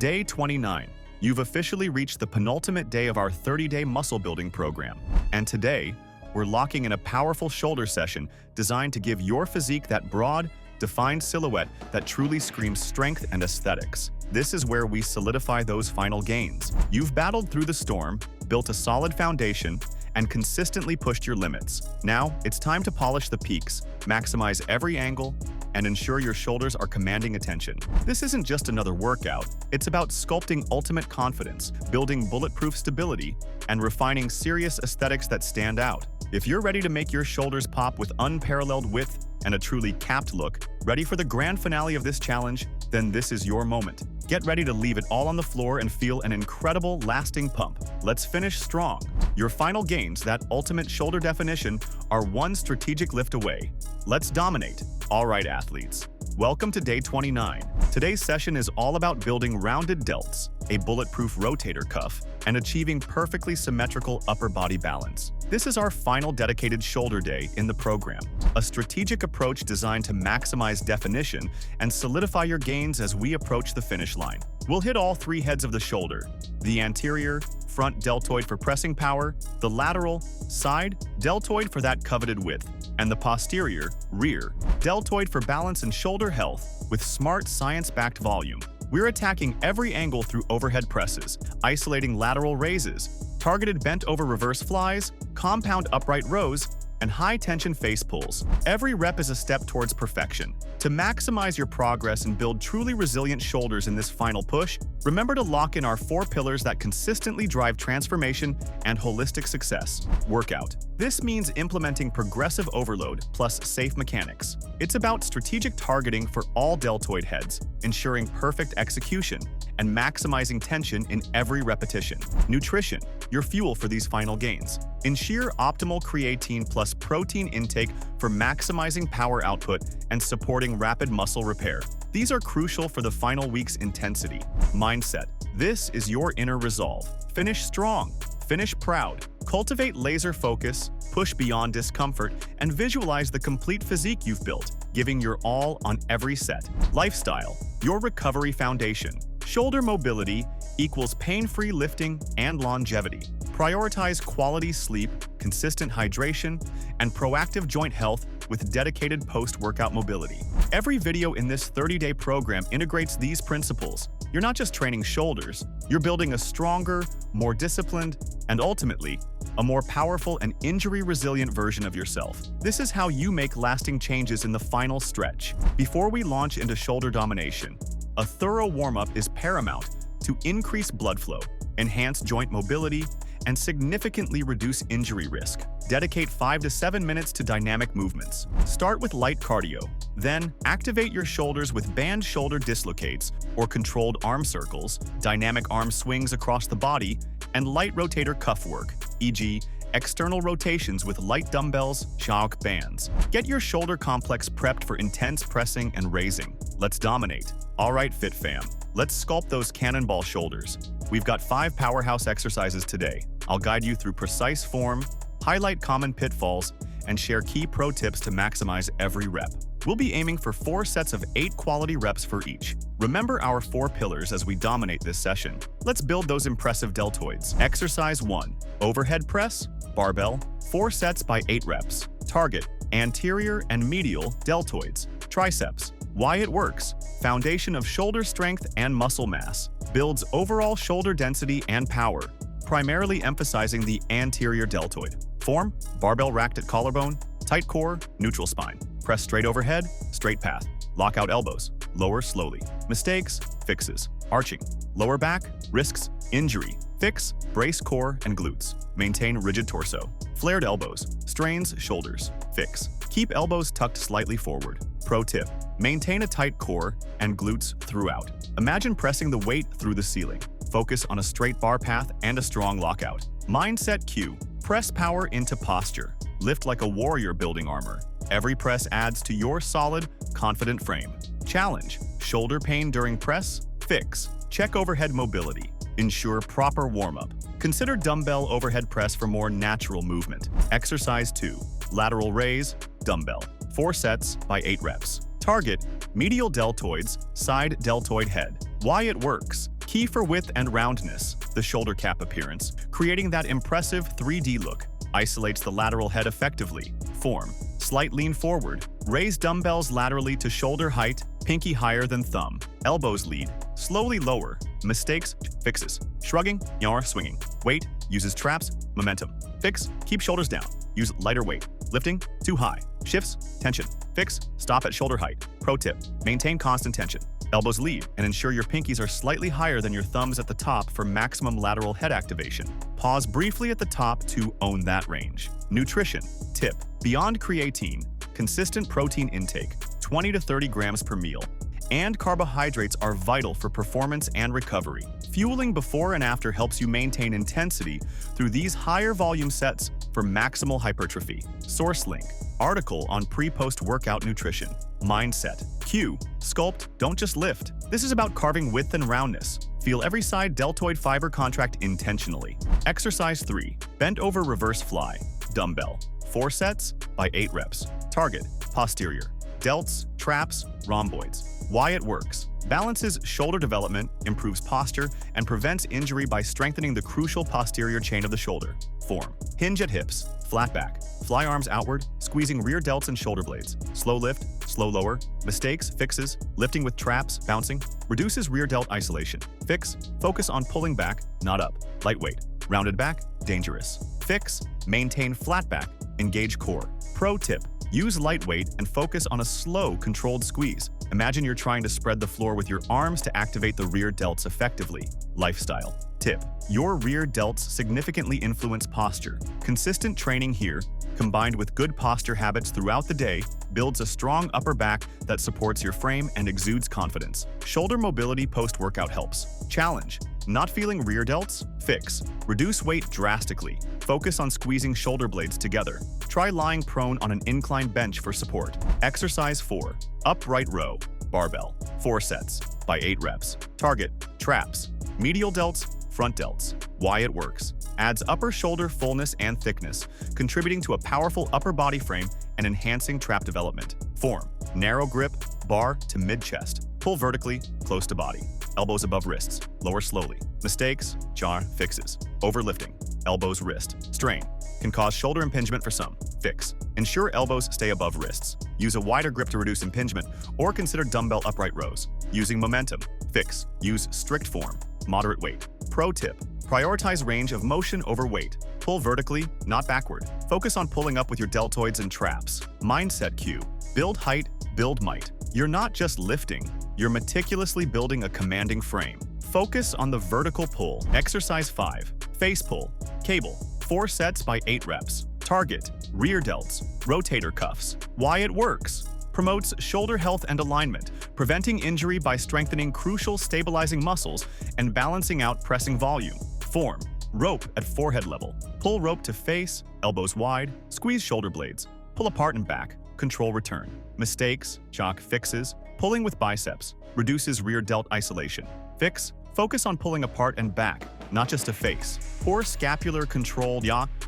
Day 29. You've officially reached the penultimate day of our 30-day muscle building program. And today, we're locking in a powerful shoulder session designed to give your physique that broad, defined silhouette that truly screams strength and aesthetics. This is where we solidify those final gains. You've battled through the storm, built a solid foundation, and consistently pushed your limits. Now, it's time to polish the peaks, maximize every angle, and ensure your shoulders are commanding attention. This isn't just another workout, it's about sculpting ultimate confidence, building bulletproof stability, and refining serious aesthetics that stand out. If you're ready to make your shoulders pop with unparalleled width and a truly capped look, ready for the grand finale of this challenge, then this is your moment. Get ready to leave it all on the floor and feel an incredible, lasting pump. Let's finish strong. Your final gains, that ultimate shoulder definition, are one strategic lift away. Let's dominate. All right, athletes. Welcome to Day 29. Today's session is all about building rounded delts, a bulletproof rotator cuff, and achieving perfectly symmetrical upper body balance. This is our final dedicated shoulder day in the program, a strategic approach designed to maximize definition and solidify your gains as we approach the finish line. We'll hit all three heads of the shoulder: the anterior, front deltoid for pressing power, the lateral, side deltoid for that coveted width, and the posterior, rear deltoid for balance and shoulder health with smart science-backed volume. We're attacking every angle through overhead presses, isolating lateral raises, targeted bent-over reverse flies, compound upright rows, and high-tension face pulls. Every rep is a step towards perfection. To maximize your progress and build truly resilient shoulders in this final push, remember to lock in our 4 pillars that consistently drive transformation and holistic success. Workout. This means implementing progressive overload plus safe mechanics. It's about strategic targeting for all deltoid heads, ensuring perfect execution, and maximizing tension in every repetition. Nutrition, your fuel for these final gains. Ensure optimal creatine plus protein intake for maximizing power output and supporting rapid muscle repair. These are crucial for the final week's intensity. Mindset. This is your inner resolve. Finish strong. Finish proud. Cultivate laser focus, push beyond discomfort, and visualize the complete physique you've built, giving your all on every set. Lifestyle, your recovery foundation. Shoulder mobility equals pain-free lifting and longevity. Prioritize quality sleep, consistent hydration, and proactive joint health with dedicated post-workout mobility. Every video in this 30-day program integrates these principles. You're not just training shoulders, you're building a stronger, more disciplined, and ultimately, a more powerful and injury-resilient version of yourself. This is how you make lasting changes in the final stretch. Before we launch into shoulder domination, a thorough warm-up is paramount to increase blood flow, enhance joint mobility, and significantly reduce injury risk. Dedicate 5 to 7 minutes to dynamic movements. Start with light cardio. Then, activate your shoulders with band shoulder dislocates or controlled arm circles, dynamic arm swings across the body, and light rotator cuff work, e.g., external rotations with light dumbbells, chalk bands. Get your shoulder complex prepped for intense pressing and raising. Let's dominate. All right, Fit Fam. Let's sculpt those cannonball shoulders. We've got 5 powerhouse exercises today. I'll guide you through precise form, highlight common pitfalls, and share key pro tips to maximize every rep. We'll be aiming for 4 sets of 8 quality reps for each. Remember our 4 pillars as we dominate this session. Let's build those impressive deltoids. Exercise 1. Overhead press, barbell, 4 sets by 8 reps. Target, anterior and medial deltoids. Triceps. Why it works. Foundation of shoulder strength and muscle mass. Builds overall shoulder density and power, primarily emphasizing the anterior deltoid. Form, barbell racked at collarbone, tight core, neutral spine. Press straight overhead, straight path. Lock out elbows, lower slowly. Mistakes, fixes. Arching, lower back, risks, injury. Fix, brace core and glutes. Maintain rigid torso. Flared elbows, strains shoulders. Fix. Keep elbows tucked slightly forward. Pro tip, maintain a tight core and glutes throughout. Imagine pressing the weight through the ceiling. Focus on a straight bar path and a strong lockout. Mindset cue, press power into posture. Lift like a warrior building armor. Every press adds to your solid, confident frame. Challenge, shoulder pain during press? Fix. Check overhead mobility. Ensure proper warm-up. Consider dumbbell overhead press for more natural movement. Exercise 2. Lateral raise, dumbbell. 4 sets by 8 reps. Target, medial deltoids, side deltoid head. Why it works. Key for width and roundness, the shoulder cap appearance, creating that impressive 3D look. Isolates the lateral head effectively. Form: slight lean forward. Raise dumbbells laterally to shoulder height, pinky higher than thumb. Elbows lead. Slowly lower. Mistakes: fixes. Shrugging, yar, swinging. Weight: uses traps, momentum. Fix: keep shoulders down. Use lighter weight. Lifting: too high. Shifts: tension. Fix: stop at shoulder height. Pro tip: maintain constant tension. Elbows lead and ensure your pinkies are slightly higher than your thumbs at the top for maximum lateral head activation. Pause briefly at the top to own that range. Nutrition tip: beyond creatine, consistent protein intake, 20 to 30 grams per meal, and carbohydrates are vital for performance and recovery. Fueling before and after helps you maintain intensity through these higher volume sets for maximal hypertrophy. Source link: article on pre-post workout nutrition. Mindset. Q. Sculpt, don't just lift. This is about carving width and roundness. Feel every side deltoid fiber contract intentionally. Exercise 3. Bent over reverse fly. Dumbbell. 4 sets by 8 reps. Target: posterior. Delts, traps, rhomboids. Why it works: balances shoulder development, improves posture, and prevents injury by strengthening the crucial posterior chain of the shoulder. Form: hinge at hips, flat back, fly arms outward, squeezing rear delts and shoulder blades. Slow lift, slow lower. Mistakes: fixes, lifting with traps, bouncing. Reduces rear delt isolation. Fix: focus on pulling back, not up. Lightweight. Rounded back: dangerous. Fix: maintain flat back, engage core. Pro tip: use lightweight and focus on a slow, controlled squeeze. Imagine you're trying to spread the floor with your arms to activate the rear delts effectively. Lifestyle tip: your rear delts significantly influence posture. Consistent training here, combined with good posture habits throughout the day, builds a strong upper back that supports your frame and exudes confidence. Shoulder mobility post-workout helps. Challenge: not feeling rear delts? Fix: reduce weight drastically. Focus on squeezing shoulder blades together. Try lying prone on an incline bench for support. Exercise 4. Upright row. Barbell. 4 sets by 8 reps. Target: traps. Medial delts, front delts. Why it works: adds upper shoulder fullness and thickness, contributing to a powerful upper body frame and enhancing trap development. Form: narrow grip, bar to mid-chest. Pull vertically, close to body. Elbows above wrists. Lower slowly. Mistakes: jar, fixes. Overlifting. Elbows wrist. Strain. Can cause shoulder impingement for some. Fix: ensure elbows stay above wrists. Use a wider grip to reduce impingement, or consider dumbbell upright rows. Using momentum. Fix: use strict form. Moderate weight. Pro tip: prioritize range of motion over weight. Pull vertically, not backward. Focus on pulling up with your deltoids and traps. Mindset cue: build height, build might. You're not just lifting, you're meticulously building a commanding frame. Focus on the vertical pull. Exercise 5. Face pull. Cable. 4 sets by 8 reps. Target: rear delts, rotator cuffs. Why it works: promotes shoulder health and alignment, preventing injury by strengthening crucial stabilizing muscles and balancing out pressing volume. Form: rope at forehead level. Pull rope to face, elbows wide, squeeze shoulder blades. Pull apart and back, control return. Mistakes: chalk, fixes. Pulling with biceps, reduces rear delt isolation. Fix: focus on pulling apart and back, not just to face. Poor scapular control,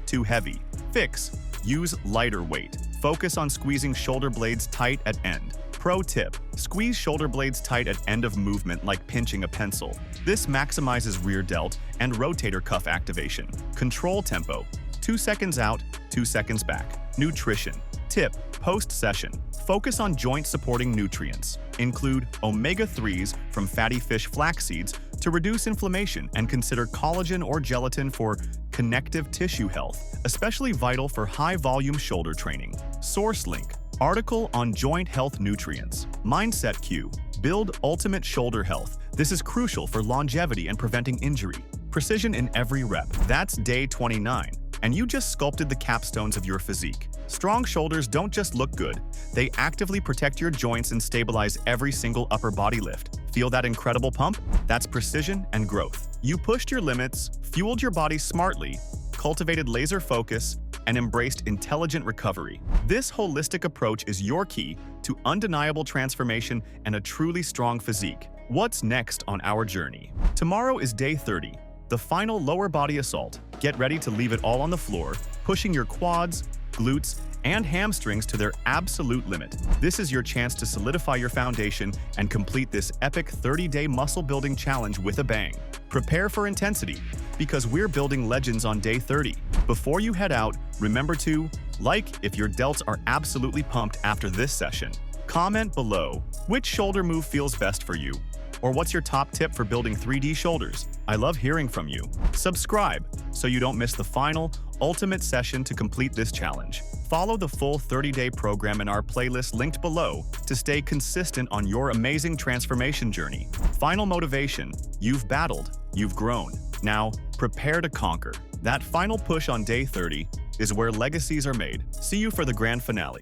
too heavy. Fix: use lighter weight. Focus on squeezing shoulder blades tight at end. Pro tip: squeeze shoulder blades tight at end of movement like pinching a pencil. This maximizes rear delt and rotator cuff activation. Control tempo: 2 seconds out, 2 seconds back. Nutrition tip: post-session, focus on joint-supporting nutrients. Include omega-3s from fatty fish flax seeds to reduce inflammation, and consider collagen or gelatin for connective tissue health, especially vital for high-volume shoulder training. Source link: article on joint health nutrients. Mindset cue: build ultimate shoulder health. This is crucial for longevity and preventing injury. Precision in every rep. That's day 29, and you just sculpted the capstones of your physique. Strong shoulders don't just look good, they actively protect your joints and stabilize every single upper body lift. Feel that incredible pump? That's precision and growth. You pushed your limits, fueled your body smartly, cultivated laser focus, and embraced intelligent recovery. This holistic approach is your key to undeniable transformation and a truly strong physique. What's next on our journey? Tomorrow is day 30, the final lower body assault. Get ready to leave it all on the floor, pushing your quads, glutes, and hamstrings to their absolute limit. This is your chance to solidify your foundation and complete this epic 30-day muscle building challenge with a bang. Prepare for intensity, because we're building legends on day 30. Before you head out, remember to like if your delts are absolutely pumped after this session. Comment below which shoulder move feels best for you, or what's your top tip for building 3D shoulders. I love hearing from you. Subscribe so you don't miss the final, ultimate session to complete this challenge. Follow the full 30-day program in our playlist linked below to stay consistent on your amazing transformation journey. Final motivation: you've battled, you've grown. Now, prepare to conquer. That final push on day 30 is where legacies are made. See you for the grand finale.